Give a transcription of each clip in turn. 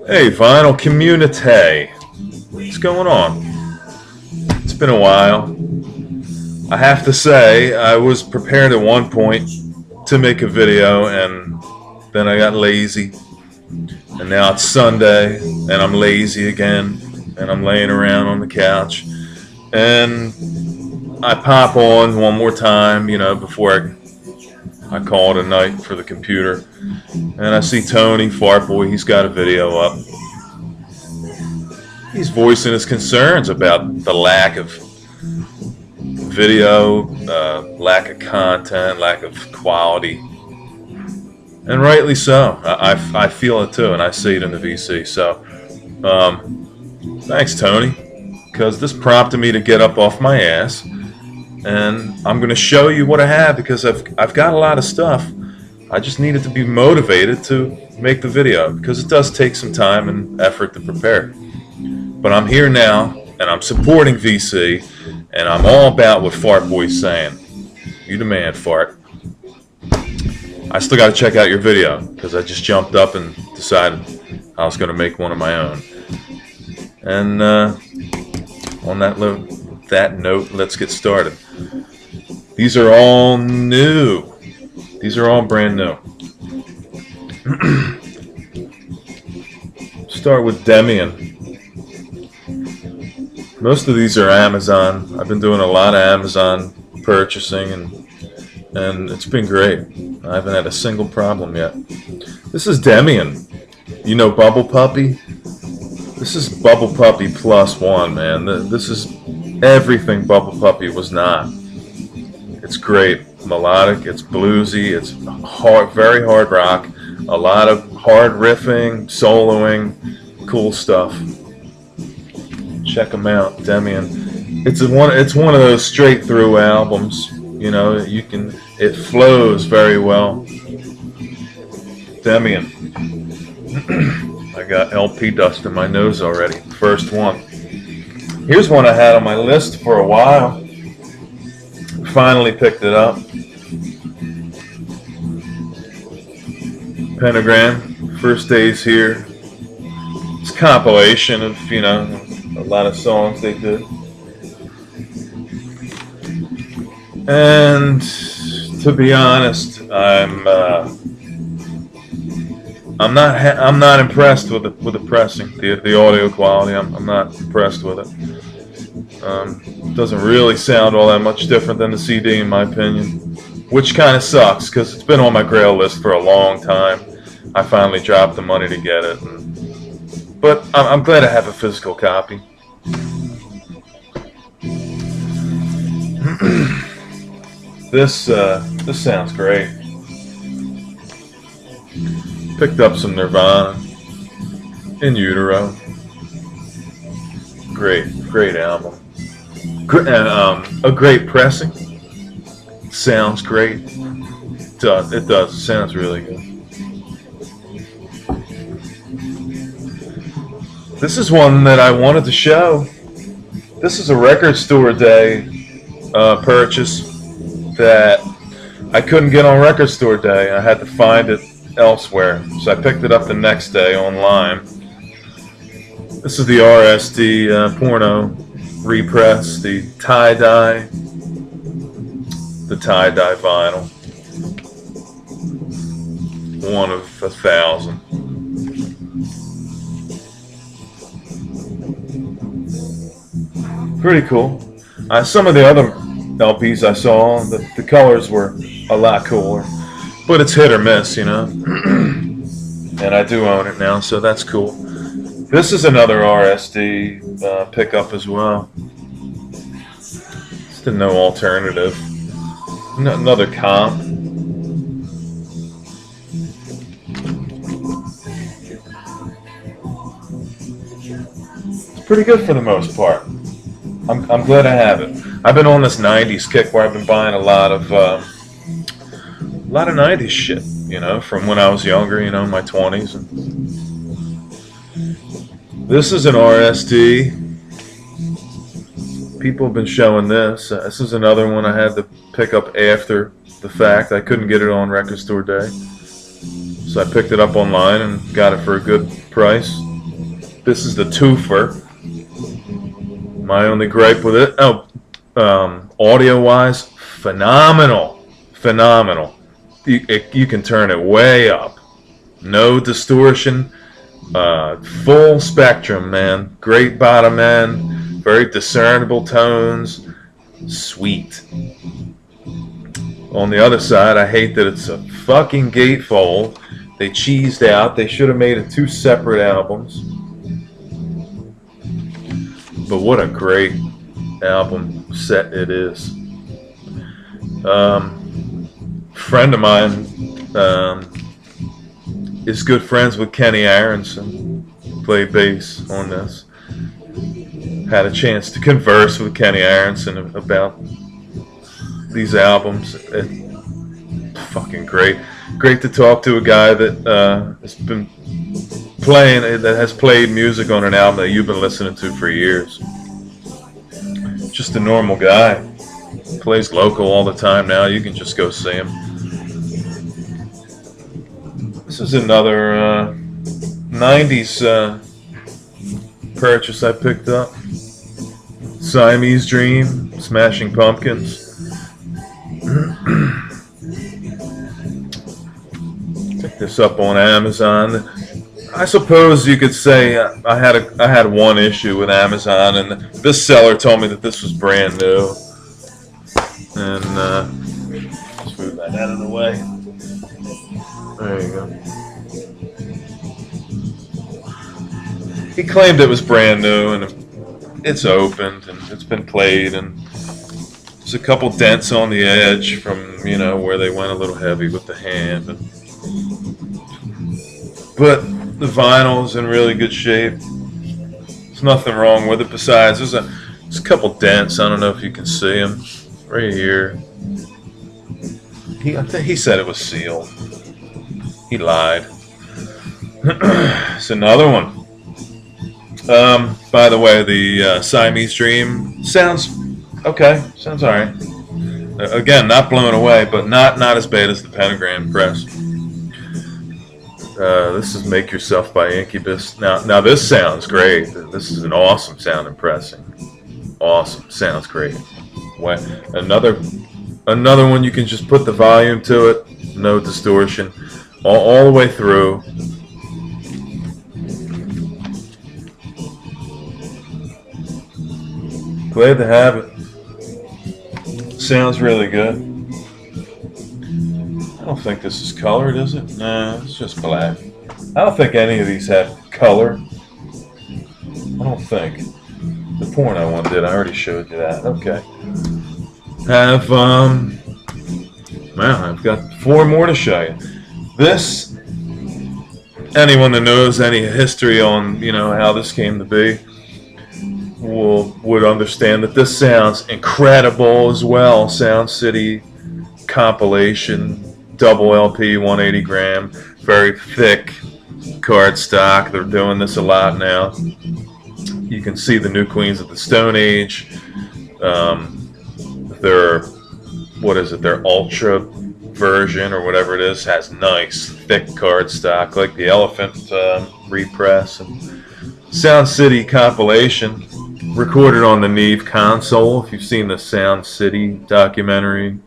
Hey, Vinyl Community. What's going on? It's been a while. I have to say, I was prepared at one point to make a video, and then I got lazy. And now it's Sunday, and I'm lazy again, and I'm laying around on the couch. And I pop on one more time, before I call it a night for the computer. And I see Tony, Fart Boy, he's got a video up. He's voicing his concerns about the lack of video, lack of content, lack of quality. And rightly so. I feel it too, and I see it in the VC. So, thanks, Tony, because this prompted me to get up off my ass. And I'm going to show you what I have, because I've got a lot of stuff. I just needed to be motivated to make the video, because it does take some time and effort to prepare. But I'm here now, and I'm supporting VC, and I'm all about what Fart Boy's saying. You the man, Fart. I still got to check out your video, because I just jumped up and decided I was going to make one of my own. And on that note, let's get started. These are all new. These are all brand new. Start with Demian. Most of these are Amazon. I've been doing a lot of Amazon purchasing, and it's been great. I haven't had a single problem yet. This is Demian. You know Bubble Puppy? This is Bubble Puppy +1, man. This is everything Bubble Puppy was not. It's great. Melodic, it's bluesy, it's hard, very hard rock, a lot of hard riffing, soloing, cool stuff. Check them out, Demian. It's one of those straight through albums. It flows very well. Demian. I got LP dust in my nose already. First one. Here's one I had on my list for a while. Finally picked it up. Pentagram, First Days Here. It's a compilation of, a lot of songs they did. And to be honest, I'm not impressed with the pressing, the audio quality. I'm not impressed with it. Doesn't really sound all that much different than the CD, in my opinion, which kind of sucks, because it's been on my Grail list for a long time. I finally dropped the money to get it, but I'm glad I have a physical copy. This sounds great. Picked up some Nirvana, In Utero. Great album. A great pressing. Sounds great. It does. It sounds really good. This is one that I wanted to show. This is a record store day purchase that I couldn't get on record store day. I had to find it elsewhere. So I picked it up the next day online. This is the RSD porno repress, the tie-dye vinyl. One of 1,000. Pretty cool. Some of the other LPs I saw, the colors were a lot cooler, but it's hit or miss, And I do own it now, so that's cool. This is another RSD pickup as well. Just a No Alternative. Another comp. It's pretty good for the most part. I'm glad I have it. I've been on this 90s kick where I've been buying a lot of 90s shit, from when I was younger, my 20s. This is an RSD. People have been showing this. This is another one I had to pick up after the fact. I couldn't get it on record store day. So I picked it up online and got it for a good price. This is the Twofer. My only gripe with it, audio-wise, phenomenal. You can turn it way up. No distortion. Full spectrum, man. Great bottom end. Very discernible tones. Sweet. On the other side, I hate that it's a fucking gatefold. They cheesed out. They should have made it 2 separate albums. But what a great album set it is. Friend of mine is good friends with Kenny Aronson. Played bass on this. Had a chance to converse with Kenny Aronson about these albums. Fucking great. Great to talk to a guy that has been played music on an album that you've been listening to for years. Just a normal guy. Plays local all the time now. You can just go see him. This is another 90s purchase I picked up. Siamese Dream, Smashing Pumpkins. Picked this up on Amazon. I suppose you could say I had one issue with Amazon, and this seller told me that this was brand new. And just move that out of the way. There you go. He claimed it was brand new, and it's opened, and it's been played, and there's a couple dents on the edge from, where they went a little heavy with the hand. But the vinyl's in really good shape. There's nothing wrong with it. Besides, there's a couple dents. I don't know if you can see them right here. I think he said it was sealed. He lied. It's another one. By the way, the Siamese Dream sounds okay. Sounds alright. Again, not blown away, but not as bad as the Pentagram press. This is Make Yourself by Incubus. Now this sounds great. This is an awesome sounding pressing. Awesome. Sounds great. Another one you can just put the volume to it. No distortion. All the way through. Glad to have it. Sounds really good. I don't think this is colored, is it? Nah, it's just black. I don't think any of these have color. I don't think. The porno one did. I already showed you that. Okay. I've got 4 more to show you. This, anyone that knows any history on, how this came to be, would understand that this sounds incredible as well. Sound City compilation, double LP, 180 gram, very thick cardstock. They're doing this a lot now. You can see the New Queens of the Stone Age. Their Ultra version or whatever it is has nice thick cardstock like the Elephant repress. And Sound City compilation, recorded on the Neve console. If you've seen the Sound City documentary,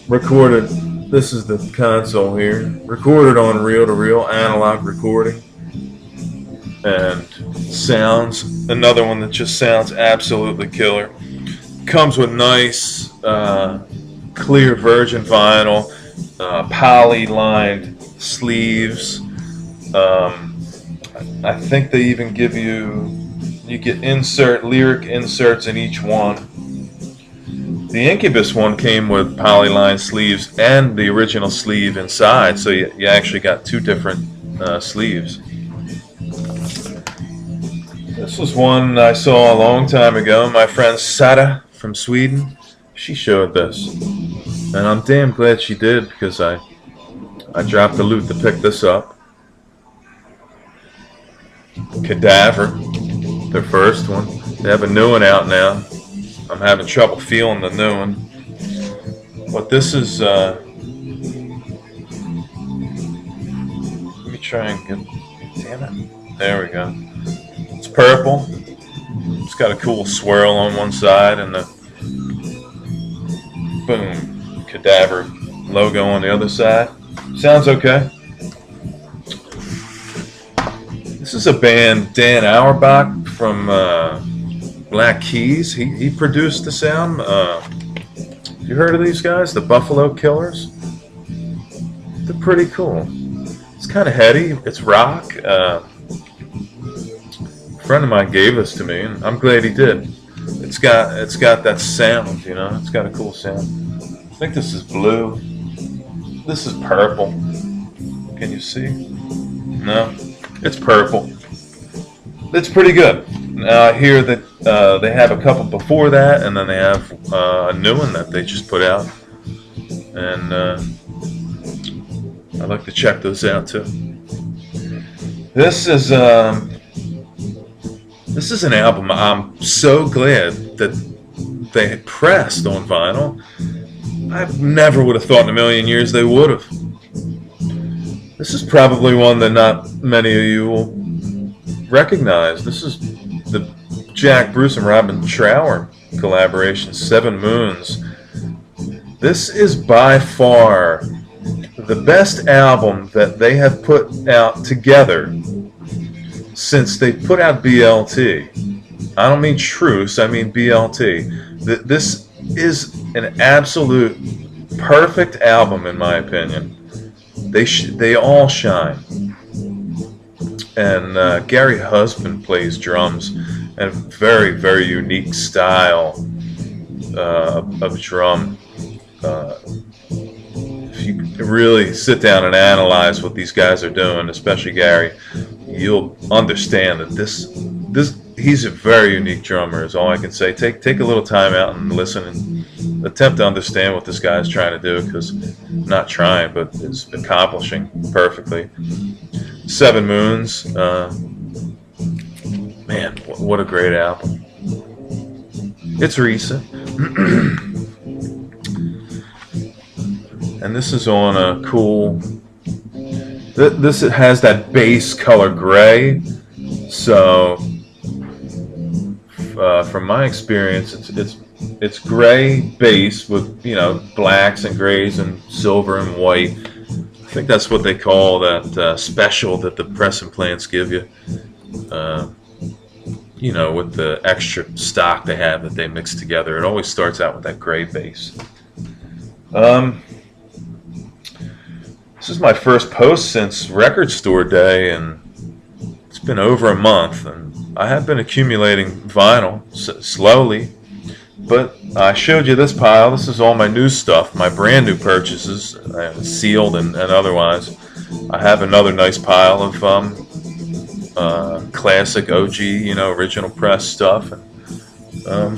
recorded. This is the console here. Recorded on reel-to-reel analog recording, and sounds. Another one that just sounds absolutely killer. Comes with nice clear virgin vinyl, poly-lined sleeves. I think they even give you get lyric inserts in each one. The Incubus one came with polyline sleeves and the original sleeve inside, so you actually got 2 different sleeves. This was one I saw a long time ago. My friend Sara from Sweden, she showed this, and I'm damn glad she did, because I dropped the loot to pick this up. Cadaver, their first one. They have a new one out now. I'm having trouble feeling the new one. But this is try and get, damn it, there we go. It's purple. It's got a cool swirl on one side and the boom, Cadaver logo on the other side. Sounds okay. This is a band, Dan Auerbach from Black Keys. He produced the sound. You heard of these guys? The Buffalo Killers? They're pretty cool. It's kind of heady. It's rock. A friend of mine gave this to me, and I'm glad he did. It's got that sound, you know. It's got a cool sound. I think this is blue. This is purple. Can you see? No, it's purple. It's pretty good. I hear that they have a couple before that, and then they have a new one that they just put out, and I'd like to check those out too. This is an album I'm so glad that they had pressed on vinyl. I never would have thought in a million years they would have. This is probably one that not many of you will recognize. This is the Jack Bruce and Robin Trower collaboration, 7 Moons. This is by far the best album that they have put out together since they put out BLT. I don't mean Truce, I mean BLT. This is an absolute perfect album in my opinion. They all shine. And Gary Husband plays drums in a very, very unique style of drum. If you really sit down and analyze what these guys are doing, especially Gary, you'll understand that he's a very unique drummer is all I can say. Take a little time out and listen and attempt to understand what this guy is trying to do, because not trying, but is accomplishing perfectly. 7 Moons, man, what a great album. It's recent. And this is on a cool, this has that base color gray, so from my experience it's gray base with, you know, blacks and grays and silver and white. I think that's what they call that special that the pressing plants give you, you know, with the extra stock they have that they mix together. It always starts out with that gray base. This is my first post since Record Store Day, and it's been over a month, and I have been accumulating vinyl slowly, but I showed you this pile. This is all my new stuff, my brand new purchases, sealed and otherwise. I have another nice pile of classic OG, you know, original press stuff, and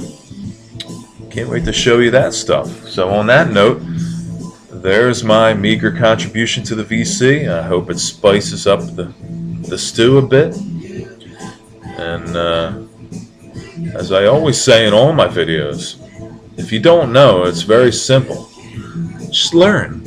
can't wait to show you that stuff. So on that note, there's my meager contribution to the VC. I hope it spices up the stew a bit. And as I always say in all my videos, if you don't know, it's very simple. Just learn.